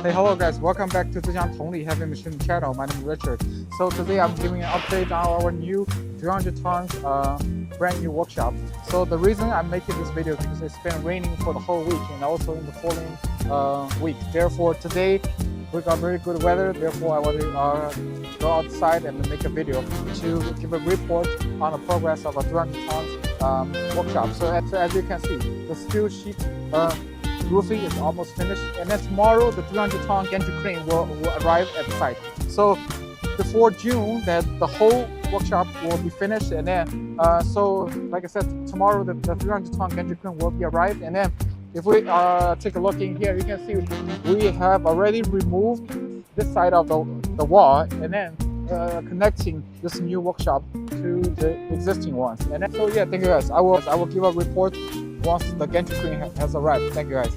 Hey, hello guys, welcome back to Zhejiang Tongli Heavy Machinery channel. My name is Richard. So today I'm giving an update on our new 300 tons brand new workshop. So the reason I'm making this video is because it's been raining for the whole week and also in the following week. Therefore today we got very good weather. Therefore I want to go outside and make a video to give a report on the progress of a 300 tons workshop. So as you can see, the steel sheet roofing is almost finished, and then tomorrow the 300-ton gantry crane will arrive at the site. So before June, that the whole workshop will be finished, and then so like I said, tomorrow the 300-ton gantry crane will be arrived, and then if we take a look in here, you can see we have already removed this side of the wall, and then connecting this new workshop to the existing ones. And then, so yeah, thank you guys. I will give a report once the gantry crane has arrived. Thank you guys.